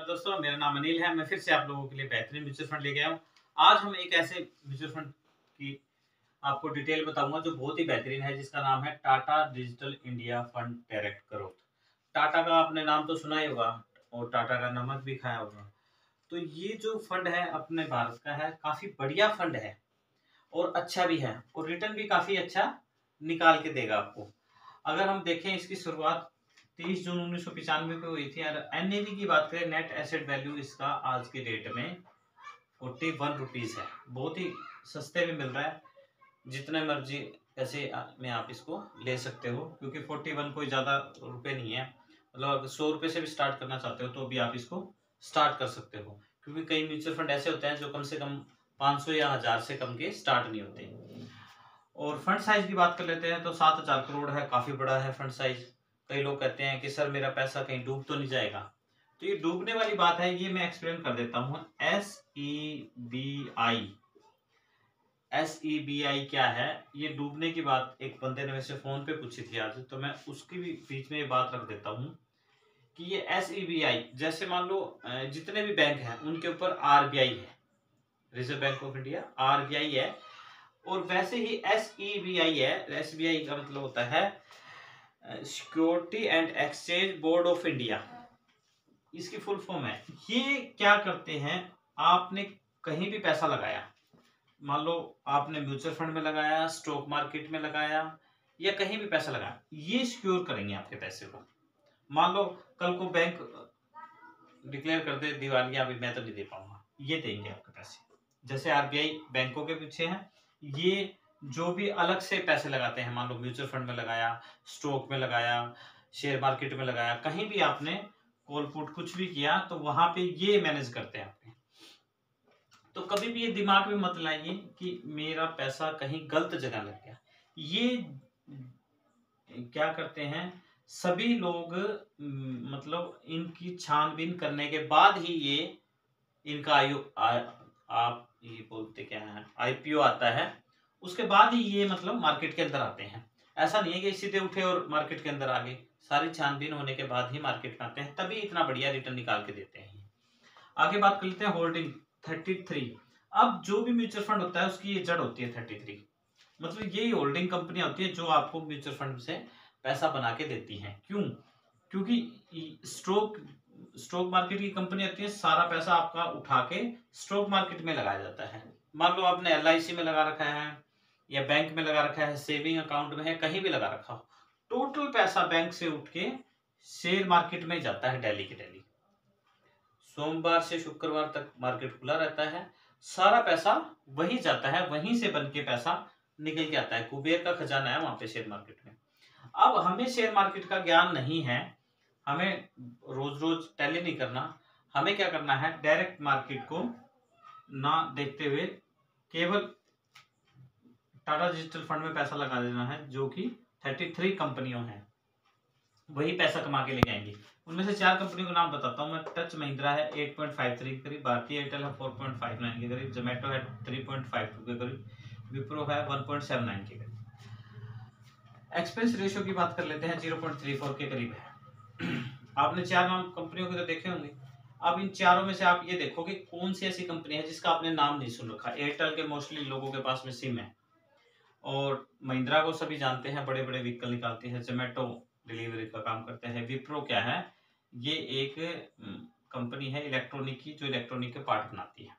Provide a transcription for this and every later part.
दोस्तों, मेरा नाम अनिल है। मैं फिर से आप लोगों के लिए बेहतरीन म्यूचुअल फंड लेके आया हूँ। आज हम एक ऐसे म्यूचुअल फंड की आपको डिटेल बताऊंगा जो बहुत ही बेहतरीन है, जिसका नाम है Tata digital India fund direct growth. Tata का आपने नाम तो सुना ही होगा और टाटा का नमक भी खाया होगा। तो ये जो फंड है अपने भारत का है, काफी बढ़िया फंड है और अच्छा भी है और रिटर्न भी काफी अच्छा निकाल के देगा आपको। अगर हम देखें, इसकी शुरुआत 30 जून 1995 पे हुई थी और एनएवी की बात करें, नेट एसेट वैल्यू इसका आज के डेट में 41 रुपीज है। बहुत ही सस्ते में मिल रहा है। जितने मर्जी पैसे में आप इसको ले सकते हो, क्योंकि 41 कोई ज्यादा रुपए नहीं है। मतलब अगर 100 रुपए से भी स्टार्ट करना चाहते हो तो भी आप इसको स्टार्ट कर सकते हो, क्योंकि कई म्यूचुअल फंड ऐसे होते हैं जो कम से कम 500 या 1000 से कम के स्टार्ट नहीं होते। और फंड साइज की बात कर लेते हैं तो 7000 करोड़ है, काफी बड़ा है फंड साइज। कई लोग कहते हैं कि सर मेरा पैसा कहीं डूब तो नहीं जाएगा। तो ये डूबने वाली बात है, ये मैं एक्सप्लेन कर देता हूँ। SEBI क्या है? ये डूबने की बात एक बंदे ने मेरे से फोन पे पूछी थी आज, तो मैं उसकी भी बीच में ये बात रख देता हूँ कि ये SEBI, जैसे मान लो जितने भी बैंक हैं उनके ऊपर RBI है, reserve bank of India, RBI है। और वैसे ही SEBI है। SBI का मतलब होता है security and exchange board of India, इसकी फुल फॉर्म है। ये क्या करते हैं, आपने कहीं भी पैसा लगाया, मान लो आपने म्यूचुअल फंड में लगाया, स्टॉक मार्केट में लगाया या कहीं भी पैसा लगाया, ये सिक्योर करेंगे आपके पैसे को। मान लो कल को बैंक डिक्लेयर कर दे दिवालिया, अभी मैं तो नहीं दे पाऊंगा, ये देंगे आपके पैसे। जैसे RBI बैंकों के पीछे है, ये जो भी अलग से पैसे लगाते हैं, मान लो म्यूचुअल फंड में लगाया, स्टॉक में लगाया, शेयर मार्केट में लगाया, कहीं भी आपने कॉल पुट कुछ भी किया, तो वहां पे ये मैनेज करते हैं आपके। तो कभी भी ये दिमाग में मत लाइए कि मेरा पैसा कहीं गलत जगह लग गया। ये क्या करते हैं सभी लोग, मतलब इनकी छानबीन करने के बाद ही ये इनका आप ये बोलते क्या है, IPO आता है, उसके बाद ही ये मतलब मार्केट के अंदर आते हैं। ऐसा नहीं है कि सीधे उठे और मार्केट के अंदर आ गए। सारी छानबीन होने के बाद ही मार्केट में आते हैं, तभी इतना बढ़िया रिटर्न निकाल के देते हैं। आगे बात कर लेते हैं होल्डिंग 33। अब जो भी म्यूचुअल फंड होता है उसकी ये जड़ होती है 33। मतलब ये होल्डिंग कंपनियां होती है जो आपको म्यूचुअल फंड से पैसा बना के देती हैं। क्यों? क्योंकि स्टॉक मार्केट की कंपनी आती है, सारा पैसा आपका उठा के स्टॉक मार्केट में लगाया जाता है। मान लो आपने LIC में लगा रखा है या बैंक में लगा रखा है, सेविंग अकाउंट में है, कहीं भी लगा रखा हो, टोटल पैसा बैंक से उठ के शेयर मार्केट में जाता है डेली के डेली। सोमवार से शुक्रवार तक मार्केट खुला रहता है, सारा पैसा वहीं जाता है, वहीं से बन के पैसा निकल के आता है। कुबेर का खजाना है वहां पे शेयर मार्केट में। अब हमें शेयर मार्केट का ज्ञान नहीं है, हमें रोज रोज टैली नहीं करना। हमें क्या करना है, डायरेक्ट मार्केट को ना देखते हुए केवल टाटा डिजिटल फंड में पैसा लगा देना है, जो कि 33 कंपनियों हैं, वही पैसा कमा के लेके आएंगे। उनमें से 4 कंपनियों के नाम बताता हूँ मैं। टच महिंद्रा है 8.53 के करीब, भारतीय एयरटेल है 4.59 के करीब, जोमेटो है 3.52 के करीब, विप्रो है 1.79 के करीब। एक्सपेंस रेशियो की बात कर लेते हैं, 0.34 के करीब है। आपने 4 नाम कंपनियों के तो देखे होंगे। अब इन चारों में से आप ये देखो कि कौन सी ऐसी कंपनी है जिसका आपने नाम नहीं सुन रखा। एयरटेल के मोस्टली लोगों के पास में सिम है, और महिंद्रा को सभी जानते हैं, बड़े बड़े व्हीकल निकालती है। जोमेटो डिलीवरी का काम करते हैं। विप्रो क्या है, ये एक कंपनी है इलेक्ट्रॉनिक की, जो इलेक्ट्रॉनिक के पार्ट बनाती है।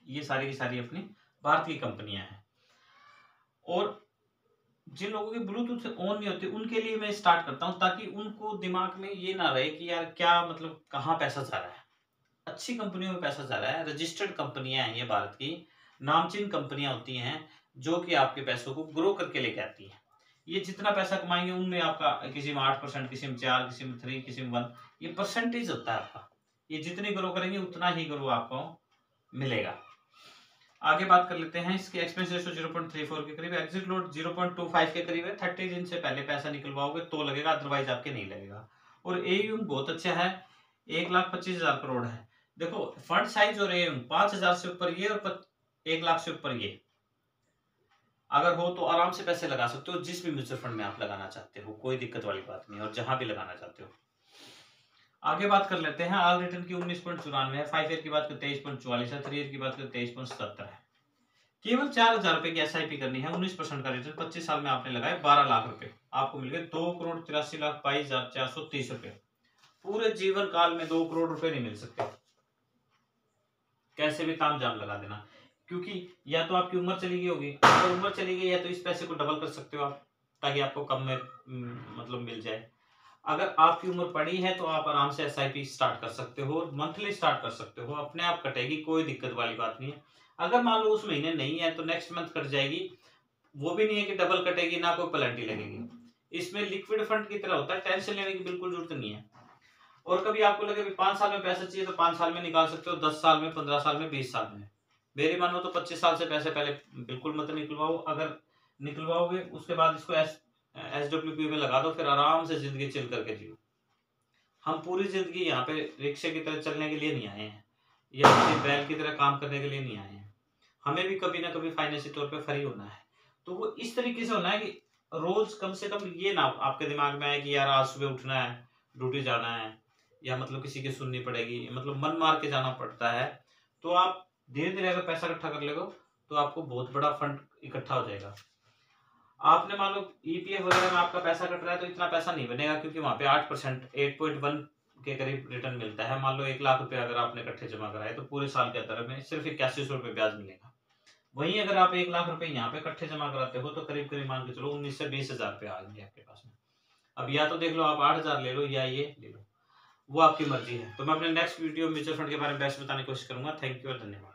ये सारी की सारी अपनी भारतीय कंपनियां हैं। और जिन लोगों के ब्लूटूथ ऑन नहीं होते उनके लिए मैं स्टार्ट करता हूं, ताकि उनको दिमाग में ये ना रहे कि यार क्या मतलब कहाँ पैसा जा रहा है। अच्छी कंपनियों में पैसा जा रहा है, रजिस्टर्ड कंपनियां हैं ये, भारत की नामचीन कंपनियां होती हैं जो कि आपके पैसों को ग्रो करके लेके आती हैं। ये जितना पैसा कमाएंगे उनमें आपका किसी में 8%, किसी में 4, किसी में 3, किसी में 1, ये परसेंटेज होता है आपका। ये जितनी ग्रो करेंगे उतना ही ग्रो आपको मिलेगा। आगे बात कर लेते हैं, इसके एक्सपेंस रेशो 0.34 के करीब, एग्जिट लोड 0.25 के करीब है। 30 दिन से पहले पैसा निकलवाओगे तो लगेगा, अदरवाइज आपके नहीं लगेगा। और AUM बहुत अच्छा है, 1,25,000 करोड़ है। देखो फंड साइज और AUM 5,000 से ऊपर ये और 1 लाख से ऊपर ये, अगर हो तो आराम से पैसे लगा सकते हो जिस भी म्यूचुअल फंड में आप लगाना चाहते हो, कोई दिक्कत वाली बात नहीं, और जहां भी लगाना चाहते हो। आगे बात कर लेते हैं। ऑल रिटर्न की 19.94 है, 5 ईयर की बात करते 23.44 है, 3 ईयर की बात करते 23.77 है। केवल 4,000 रुपए की एसआईपी करनी है, 19% का रिटर्न, 25 साल में आपने लगाए 12 लाख रुपए, आपको मिल गए 2,83,22,430 रुपए। पूरे जीवन काल में 2 करोड़ रुपए नहीं मिल सकते, कैसे भी ताम झाम लगा देना, क्योंकि या तो आपकी उम्र चली गई होगी, अगर उम्र चली गई है तो इस पैसे को डबल कर सकते हो आप, ताकि आपको कम में मतलब मिल जाए। अगर आपकी उम्र पड़ी है तो आप आराम से एसआईपी स्टार्ट कर सकते हो, मंथली स्टार्ट कर सकते हो, अपने आप कटेगी, कोई दिक्कत वाली बात नहीं है। अगर मान लो उस महीने नहीं है तो नेक्स्ट मंथ कट जाएगी, वो भी नहीं है कि डबल कटेगी, ना कोई पेनल्टी लगेगी। इसमें लिक्विड फंड की तरह होता है, टेंशन लेने की बिल्कुल जरूरत नहीं है। और कभी आपको लगे 5 साल में पैसा चाहिए तो 5 साल में निकाल सकते हो, 10 साल में, 15 साल में, 20 साल में। मेरी मानो तो 25 साल से पैसे पहले बिल्कुल मत निकलवाओ, अगर निकलवाओगे उसके बाद इसको SWP में लगा दो, फिर आराम से जिंदगी चिल करके जियो। हम पूरी जिंदगी यहाँ पे रिक्शे की तरह चलने के लिए नहीं आए हैं, या किसी बैल की तरह काम करने के लिए नहीं आए हैं। हमें भी कभी ना कभी फाइनेंशियल तौर पे फ्री होना है, तो वो इस तरीके से होना है कि रोज कम से कम ये ना आपके दिमाग में आए कि यार आज सुबह उठना है, ड्यूटी जाना है, या मतलब किसी की सुननी पड़ेगी, मतलब मन मार के जाना पड़ता है। तो आप धीरे धीरे अगर पैसा इकट्ठा कर लेगा तो आपको बहुत बड़ा फंड इकट्ठा हो जाएगा। आपने मान लो ईपीएफ वगैरह में आपका पैसा कट रहा है तो इतना पैसा नहीं बनेगा, क्योंकि वहां पे 8%, 8.1 के करीब रिटर्न मिलता है। मान लो 1 लाख रुपए अगर आपने इकट्ठे जमा कराए तो पूरे साल के अंदर में सिर्फ 8100 रुपए ब्याज मिलेगा। वहीं अगर आप 1 लाख रुपए यहाँ पे इकट्ठे जमा कराते हो तो करीब करीब मान के चलो 19 से 20 हजार रुपए आ जाएंगे आपके पास में। अब या तो देख लो आप 8,000 ले लो या ये ले लो, वो आपकी मर्जी है। तो मैं अपने नेक्स्ट वीडियो म्यूचुअल फंड के बारे में बेस्ट बताने की कोशिश करूंगा। थैंक यू और धन्यवाद।